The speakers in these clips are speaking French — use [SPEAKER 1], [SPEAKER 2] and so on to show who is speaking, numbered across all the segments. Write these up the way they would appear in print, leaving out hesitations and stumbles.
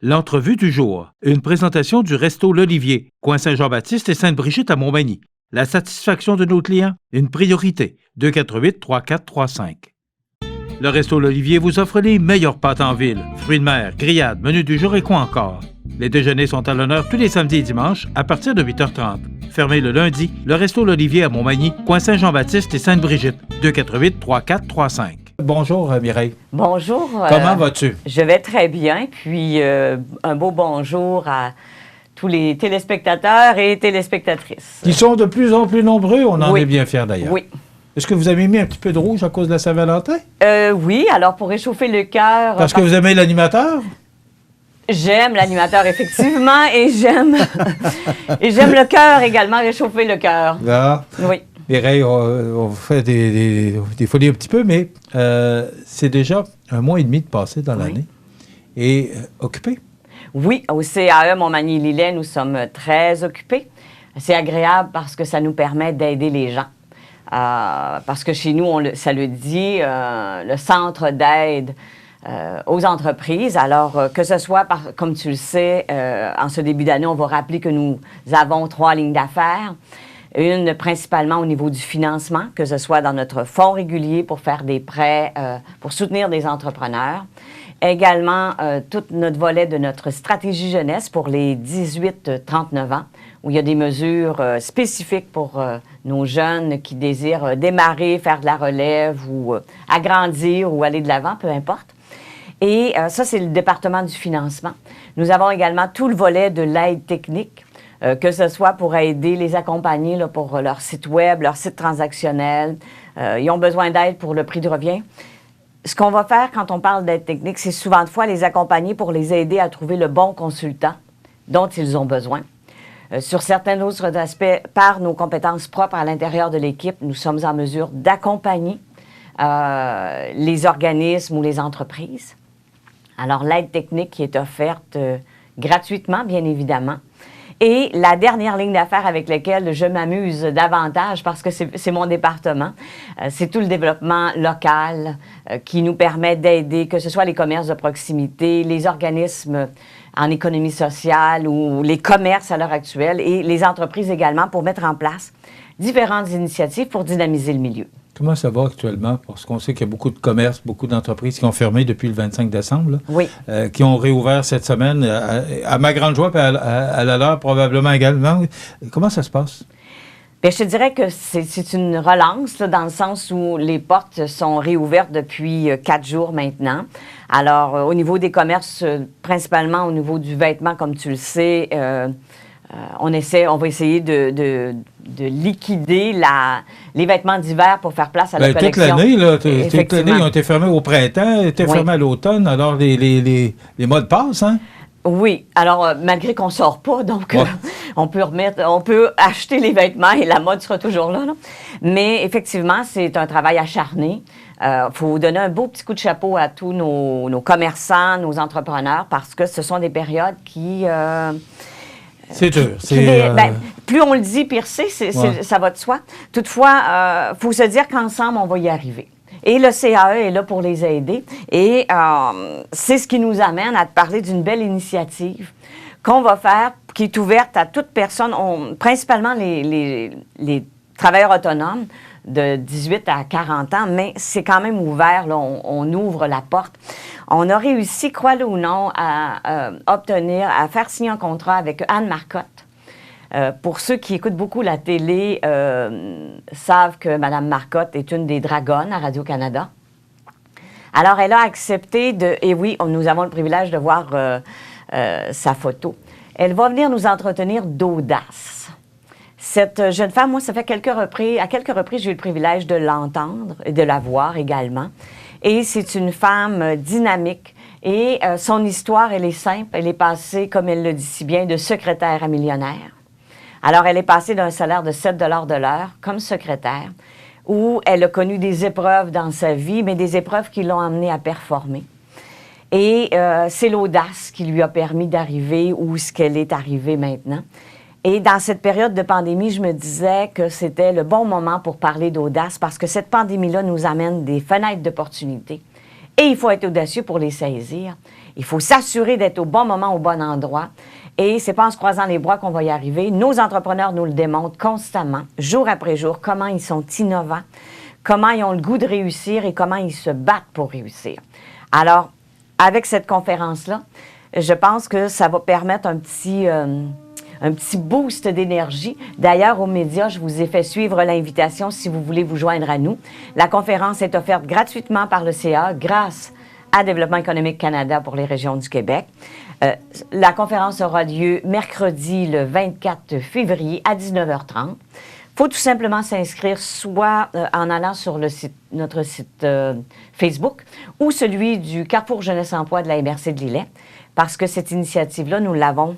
[SPEAKER 1] L'entrevue du jour. Une présentation du Resto L'Olivier, coin Saint-Jean-Baptiste et Sainte-Brigitte à Montmagny. La satisfaction de nos clients, une priorité. 248-3435. Le Resto L'Olivier vous offre les meilleures pâtes en ville. Fruits de mer, grillades, menus du jour et quoi encore. Les déjeuners sont à l'honneur tous les samedis et dimanches à partir de 8h30. Fermé le lundi, le Resto L'Olivier à Montmagny, coin Saint-Jean-Baptiste et Sainte-Brigitte. 248-3435. Bonjour Mireille.
[SPEAKER 2] Bonjour.
[SPEAKER 1] Comment vas-tu?
[SPEAKER 2] Je vais très bien, puis un beau bonjour à tous les téléspectateurs et téléspectatrices.
[SPEAKER 1] Qui sont de plus en plus nombreux, on en
[SPEAKER 2] Oui.
[SPEAKER 1] est bien fiers d'ailleurs.
[SPEAKER 2] Oui.
[SPEAKER 1] Est-ce que vous avez mis un petit peu de rouge à cause de la Saint-Valentin?
[SPEAKER 2] Oui, alors pour réchauffer le cœur...
[SPEAKER 1] Parce que vous aimez l'animateur?
[SPEAKER 2] J'aime l'animateur, effectivement, et j'aime le cœur également, réchauffer le cœur.
[SPEAKER 1] Là,
[SPEAKER 2] Oui.
[SPEAKER 1] Mireille, on fait des folies un petit peu, mais c'est déjà 1 mois et demi de passé dans l'année. Et occupé?
[SPEAKER 2] Oui, au CAE Montmagny-Lillet, nous sommes très occupés. C'est agréable parce que ça nous permet d'aider les gens. Parce que chez nous, ça le dit, le centre d'aide aux entreprises. Alors, que ce soit, comme tu le sais, en ce début d'année, on va rappeler que nous avons 3 lignes d'affaires. Une principalement au niveau du financement, que ce soit dans notre fonds régulier pour faire des prêts, pour soutenir des entrepreneurs. Également, tout notre volet de notre stratégie jeunesse pour les 18-39 ans, où il y a des mesures spécifiques pour nos jeunes qui désirent démarrer, faire de la relève ou agrandir ou aller de l'avant, peu importe. Et ça, c'est le département du financement. Nous avons également tout le volet de l'aide technique, que ce soit pour aider, les accompagner là, pour leur site web, leur site transactionnel. Ils ont besoin d'aide pour le prix de revient. Ce qu'on va faire quand on parle d'aide technique, c'est souvent de fois les accompagner pour les aider à trouver le bon consultant dont ils ont besoin. Sur certains autres aspects, par nos compétences propres à l'intérieur de l'équipe, nous sommes en mesure d'accompagner les organismes ou les entreprises. Alors, l'aide technique qui est offerte gratuitement, bien évidemment. Et la dernière ligne d'affaires avec laquelle je m'amuse davantage, parce que c'est mon département, c'est tout le développement local qui nous permet d'aider, que ce soit les commerces de proximité, les organismes en économie sociale ou les commerces à l'heure actuelle et les entreprises également pour mettre en place différentes initiatives pour dynamiser le milieu.
[SPEAKER 1] Comment ça va actuellement? Parce qu'on sait qu'il y a beaucoup de commerces, beaucoup d'entreprises qui ont fermé depuis le 25 décembre, là,
[SPEAKER 2] oui.
[SPEAKER 1] Qui ont réouvert cette semaine, à ma grande joie, puis à la leur probablement également. Comment ça se passe?
[SPEAKER 2] Bien, je te dirais que c'est une relance, là, dans le sens où les portes sont réouvertes depuis 4 jours maintenant. Alors, au niveau des commerces, principalement au niveau du vêtement, comme tu le sais, on va essayer de liquider les vêtements d'hiver pour faire place à la collection.
[SPEAKER 1] Toute l'année, là, toute l'année, ils ont été fermés au printemps, ils ont été fermés à l'automne, alors les modes passent, hein?
[SPEAKER 2] Oui. Alors, malgré qu'on ne sort pas, donc on peut acheter les vêtements et la mode sera toujours là. Mais effectivement, c'est un travail acharné. Faut donner un beau petit coup de chapeau à tous nos commerçants, nos entrepreneurs, parce que ce sont des périodes qui...
[SPEAKER 1] c'est dur.
[SPEAKER 2] Plus on le dit, pire c'est, ça va de soi. Toutefois, il faut se dire qu'ensemble, on va y arriver. Et le CAE est là pour les aider. Et c'est ce qui nous amène à te parler d'une belle initiative qu'on va faire, qui est ouverte à toute personne, principalement les travailleurs autonomes de 18 à 40 ans, mais c'est quand même ouvert, là, on ouvre la porte. On a réussi, crois-le ou non, à faire signer un contrat avec Anne Marcotte. Pour ceux qui écoutent beaucoup la télé, savent que Mme Marcotte est une des dragonnes à Radio-Canada. Alors, elle a accepté et oui, nous avons le privilège de voir sa photo. Elle va venir nous entretenir d'audace. Cette jeune femme, moi, à quelques reprises, j'ai eu le privilège de l'entendre et de la voir également. Et c'est une femme dynamique. Et son histoire, elle est simple. Elle est passée, comme elle le dit si bien, de secrétaire à millionnaire. Alors, elle est passée d'un salaire de 7 $ de l'heure comme secrétaire, où elle a connu des épreuves dans sa vie, mais des épreuves qui l'ont amenée à performer. Et c'est l'audace qui lui a permis d'arriver où ce qu'elle est arrivée maintenant. Et dans cette période de pandémie, je me disais que c'était le bon moment pour parler d'audace parce que cette pandémie-là nous amène des fenêtres d'opportunité. Et il faut être audacieux pour les saisir. Il faut s'assurer d'être au bon moment, au bon endroit. Et c'est pas en se croisant les bras qu'on va y arriver. Nos entrepreneurs nous le démontrent constamment, jour après jour, comment ils sont innovants, comment ils ont le goût de réussir et comment ils se battent pour réussir. Alors, avec cette conférence-là, je pense que ça va permettre un petit boost d'énergie. D'ailleurs, aux médias, je vous ai fait suivre l'invitation si vous voulez vous joindre à nous. La conférence est offerte gratuitement par le CA grâce à Développement économique Canada pour les régions du Québec. La conférence aura lieu mercredi le 24 février à 19h30. Il faut tout simplement s'inscrire soit en allant sur notre site Facebook ou celui du Carrefour Jeunesse Emploi de la MRC de Lillet, parce que cette initiative-là, nous l'avons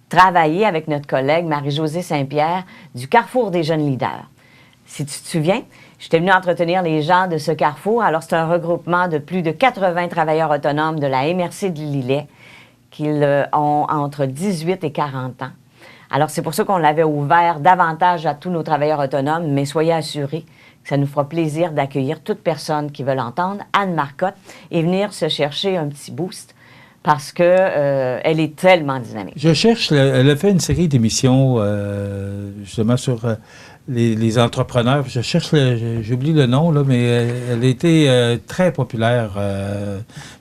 [SPEAKER 2] travaillée avec notre collègue Marie-Josée Saint-Pierre du Carrefour des jeunes leaders. Si tu te souviens, j'étais venue entretenir les gens de ce carrefour. Alors, c'est un regroupement de plus de 80 travailleurs autonomes de la MRC de Lillet qui ont entre 18 et 40 ans. Alors, c'est pour ça qu'on l'avait ouvert davantage à tous nos travailleurs autonomes, mais soyez assurés que ça nous fera plaisir d'accueillir toute personne qui veut l'entendre, Anne Marcotte, et venir se chercher un petit boost parce que elle est tellement dynamique.
[SPEAKER 1] Je cherche, elle a fait une série d'émissions justement sur les entrepreneurs. Je cherche, j'oublie le nom, là, mais elle a été très populaire.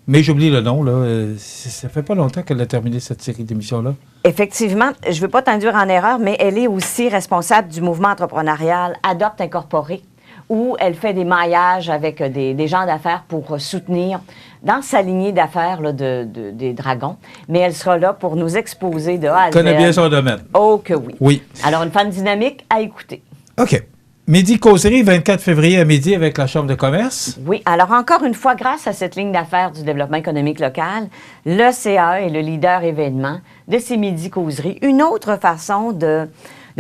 [SPEAKER 1] Mais j'oublie le nom, là. Ça fait pas longtemps qu'elle a terminé cette série d'émissions-là.
[SPEAKER 2] Effectivement, je ne veux pas t'induire en erreur, mais elle est aussi responsable du mouvement entrepreneurial Adopte Incorporé, où elle fait des maillages avec des gens d'affaires pour soutenir dans sa lignée d'affaires là, des dragons. Mais elle sera là pour nous exposer de A à Z.
[SPEAKER 1] Elle connaît bien son domaine.
[SPEAKER 2] Oh que oui.
[SPEAKER 1] Oui.
[SPEAKER 2] Alors, une femme dynamique à écouter.
[SPEAKER 1] OK. Midi causerie, 24 février à midi avec la Chambre de commerce.
[SPEAKER 2] Oui. Alors, encore une fois, grâce à cette ligne d'affaires du développement économique local, le CA est le leader événement de ces midi causeries. Une autre façon de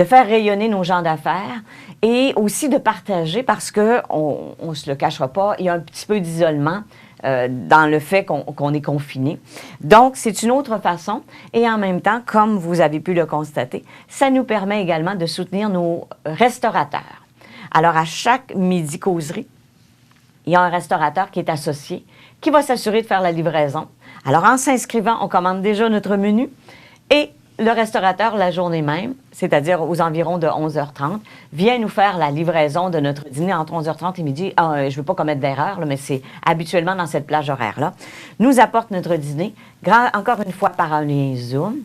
[SPEAKER 2] faire rayonner nos gens d'affaires et aussi de partager parce qu'on ne se le cachera pas, il y a un petit peu d'isolement dans le fait qu'on est confiné. Donc, c'est une autre façon et en même temps, comme vous avez pu le constater, ça nous permet également de soutenir nos restaurateurs. Alors, à chaque midi causerie, il y a un restaurateur qui est associé, qui va s'assurer de faire la livraison. Alors, en s'inscrivant, on commande déjà notre menu et le restaurateur, la journée même, c'est-à-dire aux environs de 11h30, vient nous faire la livraison de notre dîner entre 11h30 et midi. Je ne veux pas commettre d'erreur, là, mais c'est habituellement dans cette plage horaire-là. Nous apporte notre dîner, encore une fois par un lien Zoom.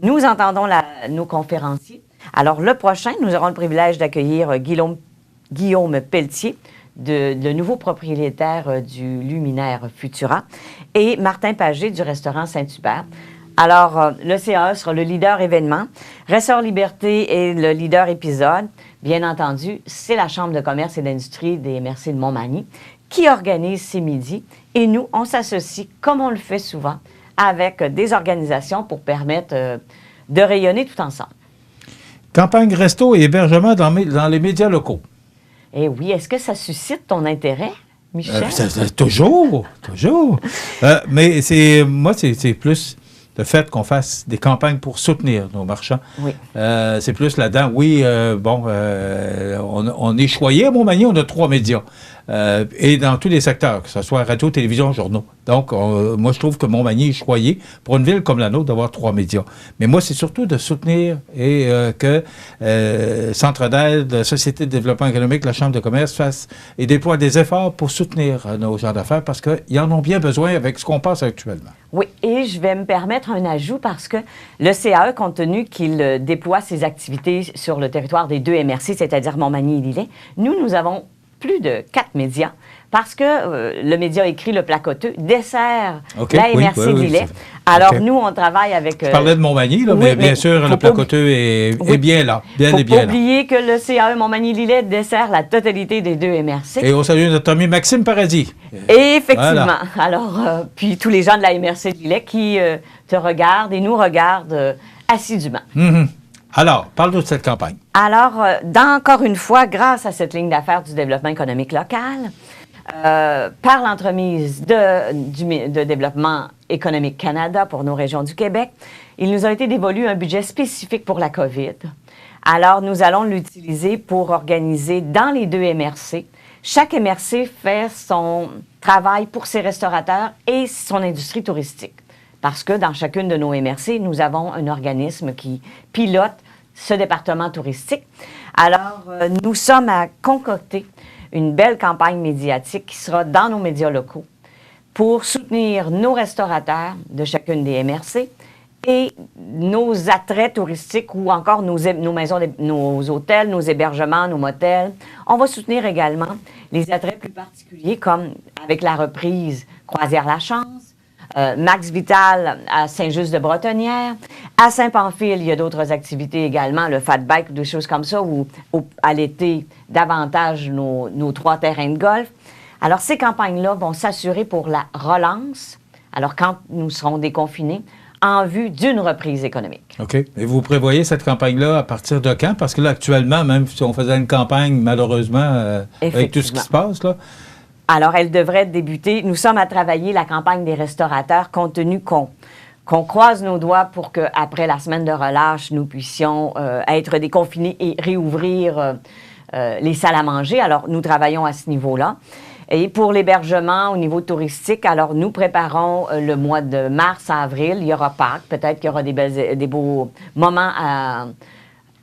[SPEAKER 2] Nous entendons nos conférenciers. Alors, le prochain, nous aurons le privilège d'accueillir Guillaume Pelletier, le nouveau propriétaire du Luminaire Futura, et Martin Pagé du restaurant Saint-Hubert. Alors, le CAE sera le leader événement. Ressort Liberté est le leader épisode. Bien entendu, c'est la Chambre de commerce et d'industrie des MRC de Montmagny qui organise ces midis. Et nous, on s'associe, comme on le fait souvent, avec des organisations pour permettre de rayonner tout ensemble.
[SPEAKER 1] Campagne resto et hébergement dans les médias locaux.
[SPEAKER 2] Eh oui, est-ce que ça suscite ton intérêt, Michel?
[SPEAKER 1] Toujours. Mais c'est plus le fait qu'on fasse des campagnes pour soutenir nos marchands.
[SPEAKER 2] Oui.
[SPEAKER 1] C'est plus là-dedans. Oui, on est choyé à Montmagny, on a 3 médias. Et dans tous les secteurs, que ce soit radio, télévision, journaux. Donc, moi, je trouve que Montmagny est choyé pour une ville comme la nôtre d'avoir 3 médias. Mais moi, c'est surtout de soutenir et que Centre d'aide, la Société de développement économique, la Chambre de commerce fasse et déploie des efforts pour soutenir nos gens d'affaires parce qu'ils en ont bien besoin avec ce qu'on passe actuellement.
[SPEAKER 2] Oui, et je vais me permettre un ajout parce que le CAE, compte tenu qu'il déploie ses activités sur le territoire des 2 MRC, c'est-à-dire Montmagny et Lillet, nous avons plus de 4 médias parce que le média écrit Le Placoteux dessert la MRC de Lillet. Alors, nous, on travaille avec...
[SPEAKER 1] Je parlais de Montmagny, là, mais bien sûr, Le Placoteux est bien là. Il
[SPEAKER 2] ne faut pas oublier que le CAE Montmagny-Lillet dessert la totalité des 2 MRC.
[SPEAKER 1] Et on salue notre ami Maxime Paradis.
[SPEAKER 2] Effectivement. Voilà. Alors, puis tous les gens de la MRC de Lillet qui te regardent et nous regardent assidûment.
[SPEAKER 1] Mm-hmm. Alors, parle-nous de cette campagne.
[SPEAKER 2] Alors, encore une fois, grâce à cette ligne d'affaires du développement économique local, par l'entremise de Développement économique Canada pour nos régions du Québec, il nous a été dévolu un budget spécifique pour la COVID. Alors, nous allons l'utiliser pour organiser dans les 2 MRC. Chaque MRC fait travaille pour ses restaurateurs et son industrie touristique. Parce que dans chacune de nos MRC, nous avons un organisme qui pilote ce département touristique. Alors, nous sommes à concocter une belle campagne médiatique qui sera dans nos médias locaux pour soutenir nos restaurateurs de chacune des MRC et nos attraits touristiques ou encore nos maisons, nos hôtels, nos hébergements, nos motels. On va soutenir également les attraits plus particuliers comme avec la reprise Croisière La Chance, Max Vital à Saint-Just-de-Bretonnière. À Saint-Pamphile, il y a d'autres activités également, le fat bike, des choses comme ça, ou à l'été, davantage nos 3 terrains de golf. Alors, ces campagnes-là vont s'assurer pour la relance, alors quand nous serons déconfinés, en vue d'une reprise économique.
[SPEAKER 1] OK. Et vous prévoyez cette campagne-là à partir de quand? Parce que là, actuellement, même si on faisait une campagne, malheureusement, avec tout ce qui se passe, là.
[SPEAKER 2] Alors, elle devrait débuter. Nous sommes à travailler la campagne des restaurateurs, compte tenu qu'on croise nos doigts pour qu'après la semaine de relâche, nous puissions être déconfinés et réouvrir les salles à manger. Alors, nous travaillons à ce niveau-là. Et pour l'hébergement au niveau touristique, alors nous préparons le mois de mars à avril. Il y aura Pâques, peut-être qu'il y aura des beaux moments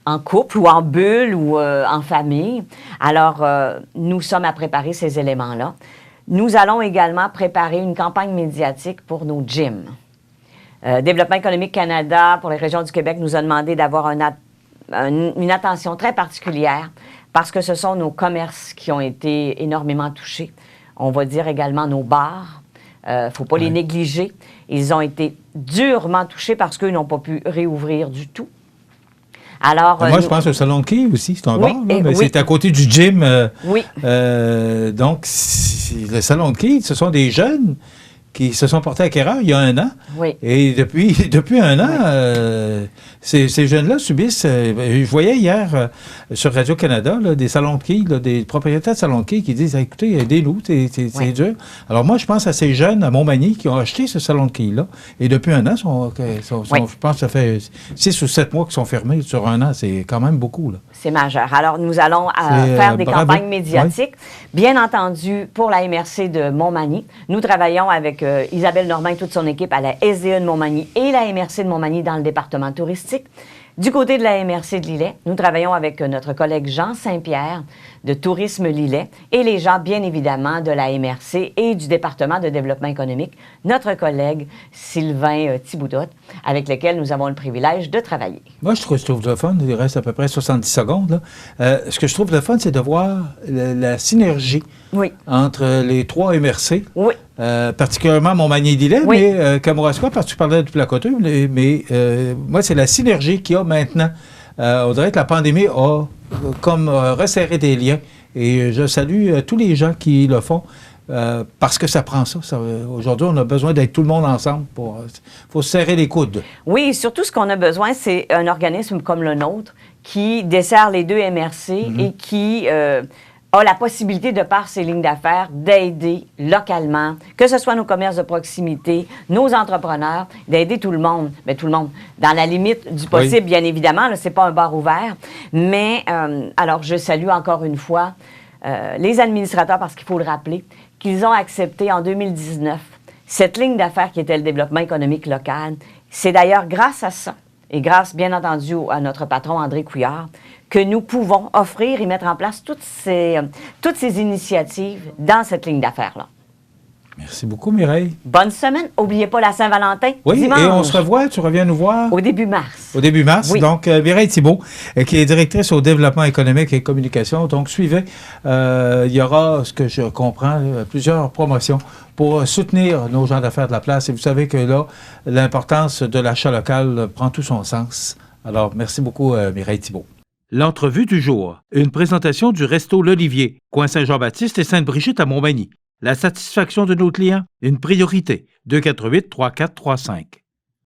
[SPEAKER 2] en couple ou en bulle ou en famille. Alors, nous sommes à préparer ces éléments-là. Nous allons également préparer une campagne médiatique pour nos gyms. Développement économique Canada pour les régions du Québec nous a demandé d'avoir une attention très particulière parce que ce sont nos commerces qui ont été énormément touchés. On va dire également nos bars. Il ne faut pas les négliger. Ils ont été durement touchés parce qu'eux n'ont pas pu réouvrir du tout. Alors,
[SPEAKER 1] moi, je pense au Salon de quai aussi, c'est un bar, là, mais c'est à côté du gym. Donc, le Salon de quai, ce sont des jeunes qui se sont portés acquéreurs il y a 1 an.
[SPEAKER 2] Oui.
[SPEAKER 1] Et depuis 1 an, ces jeunes-là subissent... je voyais hier sur Radio-Canada des salons de quai, des propriétaires de salons de quai qui disent « Écoutez, aidez-nous, c'est dur. » Alors moi, je pense à ces jeunes à Montmagny qui ont acheté ce salon de quai-là. Et depuis 1 an, je pense que ça fait 6 ou 7 mois qu'ils sont fermés sur 1 an. C'est quand même beaucoup, là.
[SPEAKER 2] C'est majeur. Alors, nous allons faire des campagnes médiatiques. Bien entendu, pour la MRC de Montmagny, nous travaillons avec Isabelle Normand et toute son équipe à la SDE de Montmagny et la MRC de Montmagny dans le département touristique. Du côté de la MRC de Lillet, nous travaillons avec notre collègue Jean Saint-Pierre de Tourisme Lillet et les gens, bien évidemment, de la MRC et du département de développement économique, notre collègue Sylvain Thiboutot, avec lequel nous avons le privilège de travailler.
[SPEAKER 1] Moi, je trouve le fun, il reste à peu près 70 secondes. Là. Ce que je trouve le fun, c'est de voir la synergie entre les 3 MRC.
[SPEAKER 2] Oui.
[SPEAKER 1] Particulièrement Montmagny-Lillet, mais Kamouraska, parce que tu parlais du Placoteux, mais moi, c'est la synergie qu'il y a maintenant. On dirait que la pandémie a comme resserré des liens. Et je salue tous les gens qui le font parce que ça prend ça. Aujourd'hui, on a besoin d'être tout le monde ensemble. Faut se serrer les coudes.
[SPEAKER 2] Oui, surtout ce qu'on a besoin, c'est un organisme comme le nôtre qui dessert les 2 MRC et qui a la possibilité, de par ses lignes d'affaires, d'aider localement, que ce soit nos commerces de proximité, nos entrepreneurs, d'aider tout le monde. Bien, tout le monde, dans la limite du possible, bien évidemment. Ce n'est pas un bar ouvert. Mais, alors, je salue encore une fois les administrateurs, parce qu'il faut le rappeler, qu'ils ont accepté en 2019 cette ligne d'affaires qui était le développement économique local. C'est d'ailleurs grâce à ça, et grâce, bien entendu, à notre patron André Couillard, que nous pouvons offrir et mettre en place toutes ces initiatives dans cette ligne d'affaires-là.
[SPEAKER 1] Merci beaucoup, Mireille.
[SPEAKER 2] Bonne semaine. N'oubliez pas la Saint-Valentin.
[SPEAKER 1] Oui,
[SPEAKER 2] dimanche.
[SPEAKER 1] Et on se revoit, tu reviens nous voir?
[SPEAKER 2] Au début mars.
[SPEAKER 1] Au début mars.
[SPEAKER 2] Oui.
[SPEAKER 1] Donc, Mireille Thibault, qui est directrice au développement économique et communication. Donc, suivez. Il y aura, ce que je comprends, plusieurs promotions pour soutenir nos gens d'affaires de la place. Et vous savez que là, l'importance de l'achat local prend tout son sens. Alors, merci beaucoup, Mireille Thibault. L'entrevue du jour. Une présentation du Resto L'Olivier, coin Saint-Jean-Baptiste et Sainte-Brigitte à Montmagny. La satisfaction de nos clients, une priorité. 248-3435.